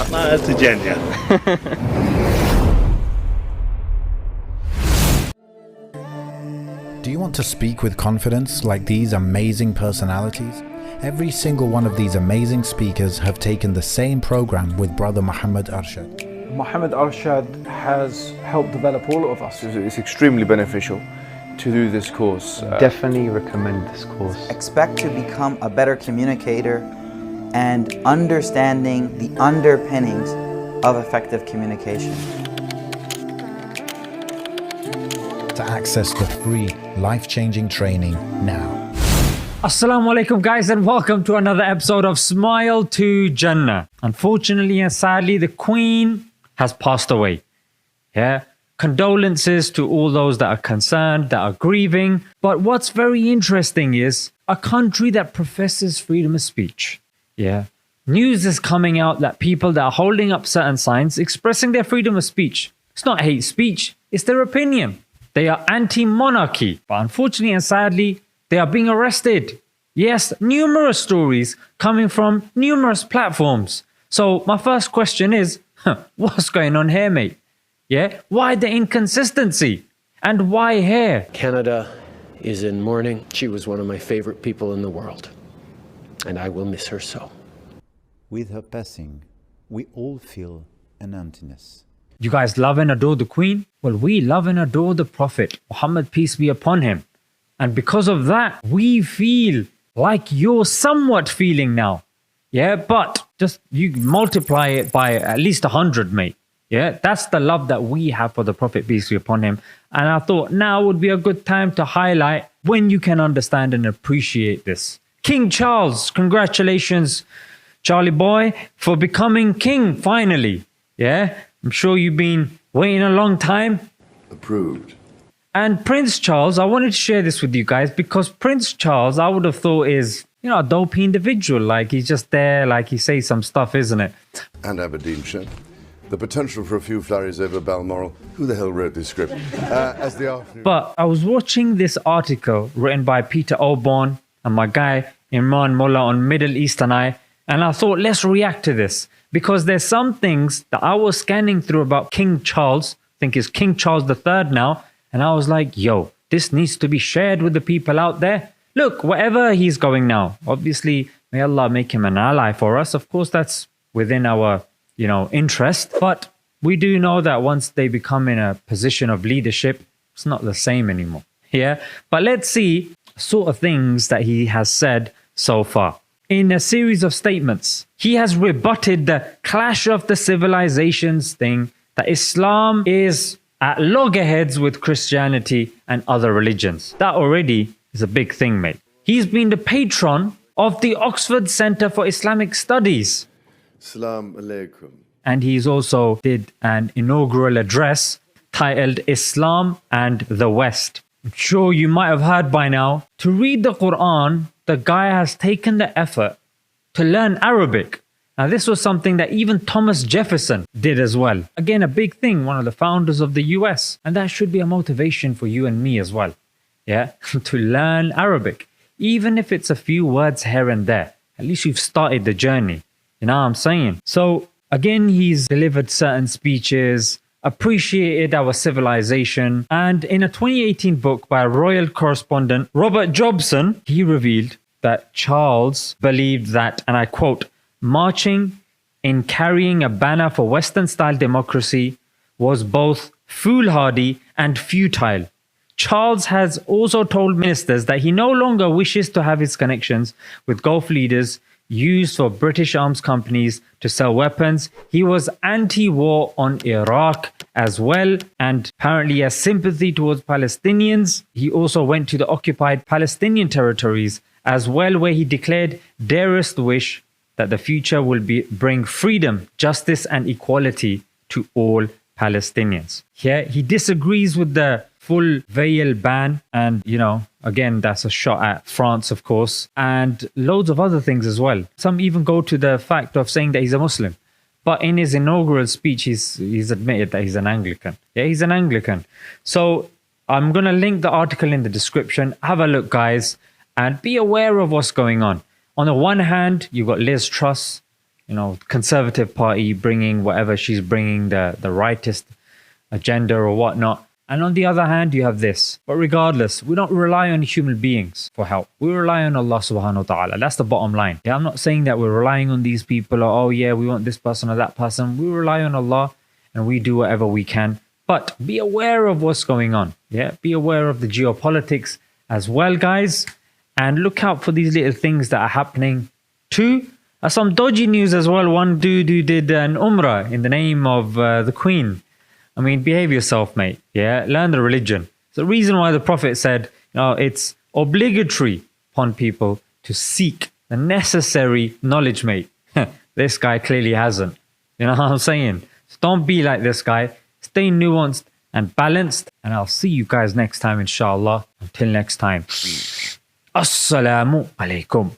jannah to jannah. Do you want to speak with confidence like these amazing personalities? Every single one of these amazing speakers have taken the same program with Brother Muhammad Arshad. Muhammad Arshad has helped develop all of us. It's extremely beneficial to do this course. Definitely recommend this course. Expect to become a better communicator and understanding the underpinnings of effective communication. To access the free, life-changing training now. Assalamu alaikum guys, and welcome to another episode of Smile to Jannah. Unfortunately and sadly, the Queen has passed away. Yeah, condolences to all those that are concerned, that are grieving. But what's very interesting is a country that professes freedom of speech. Yeah, news is coming out that people that are holding up certain signs expressing their freedom of speech. It's not hate speech, it's their opinion. They are anti-monarchy, but unfortunately and sadly, they are being arrested. Yes, numerous stories coming from numerous platforms. So my first question is, what's going on here, mate? Yeah, why the inconsistency? And why here? Canada is in mourning. She was one of my favorite people in the world, and I will miss her so. With her passing, we all feel an emptiness. You guys love and adore the Queen? Well, we love and adore the Prophet, Muhammad, peace be upon him. And because of that, we feel like you're somewhat feeling now. Yeah, but just you multiply it by at least 100, mate. Yeah, that's the love that we have for the Prophet, peace be upon him. And I thought now would be a good time to highlight when you can understand and appreciate this. King Charles, congratulations, Charlie boy, for becoming king finally. Yeah, I'm sure you've been waiting a long time. Approved. And Prince Charles, I wanted to share this with you guys because Prince Charles, I would have thought is, you know, a dopey individual. Like he's just there, like he says some stuff, isn't it? And Aberdeenshire. The potential for a few flurries over Balmoral. Who the hell wrote this script? As the afternoon. But I was watching this article written by Peter Oborn and my guy Imran Mullah on Middle Eastern Eye. And I thought, let's react to this. Because there's some things that I was scanning through about King Charles. I think it's King Charles III now. And I was like, yo, this needs to be shared with the people out there. Look, wherever he's going now, obviously, may Allah make him an ally for us. Of course, that's within our, interest. But we do know that once they become in a position of leadership, it's not the same anymore. Yeah. But let's see sort of things that he has said so far. In a series of statements, he has rebutted the clash of the civilizations thing, that Islam is at loggerheads with Christianity and other religions. That already is a big thing, mate. He's been the patron of the Oxford Centre for Islamic Studies. Salam alaikum. And he's also did an inaugural address titled Islam and the West. I'm sure you might have heard by now, to read the Quran, the guy has taken the effort to learn Arabic. Now, this was something that even Thomas Jefferson did as well. Again, a big thing, one of the founders of the US. And that should be a motivation for you and me as well. Yeah, to learn Arabic. Even if it's a few words here and there. At least you've started the journey. You know what I'm saying? So, again, he's delivered certain speeches, appreciated our civilization. And in a 2018 book by royal correspondent Robert Jobson, he revealed that Charles believed that, and I quote, marching in carrying a banner for Western-style democracy was both foolhardy and futile. Charles has also told ministers that he no longer wishes to have his connections with Gulf leaders used for British arms companies to sell weapons. He was anti-war on Iraq as well, and apparently has sympathy towards Palestinians. He also went to the occupied Palestinian territories as well, where he declared dearest wish that the future will bring freedom, justice and equality to all Palestinians. Here, he disagrees with the full veil ban, and again, that's a shot at France, of course, and loads of other things as well. Some even go to the fact of saying that he's a Muslim. But in his inaugural speech, he's admitted that he's an Anglican. Yeah, he's an Anglican. So I'm going to link the article in the description. Have a look, guys, and be aware of what's going on. On the one hand, you've got Liz Truss Conservative Party bringing whatever she's bringing, the rightist agenda or whatnot. And on the other hand, you have this. But regardless, we don't rely on human beings for help. We rely on Allah subhanahu wa ta'ala. That's the bottom line. Yeah, I'm not saying that we're relying on these people or, oh yeah, we want this person or that person. We rely on Allah and we do whatever we can. But be aware of what's going on. Yeah, be aware of the geopolitics as well, guys. And look out for these little things that are happening. Two, some dodgy news as well. One dude who did an umrah in the name of the Queen. I mean, behave yourself, mate. Yeah, learn the religion. It's the reason why the Prophet said, it's obligatory upon people to seek the necessary knowledge, mate. This guy clearly hasn't. You know what I'm saying? So don't be like this guy. Stay nuanced and balanced. And I'll see you guys next time, inshallah. Until next time. Assalamu alaikum.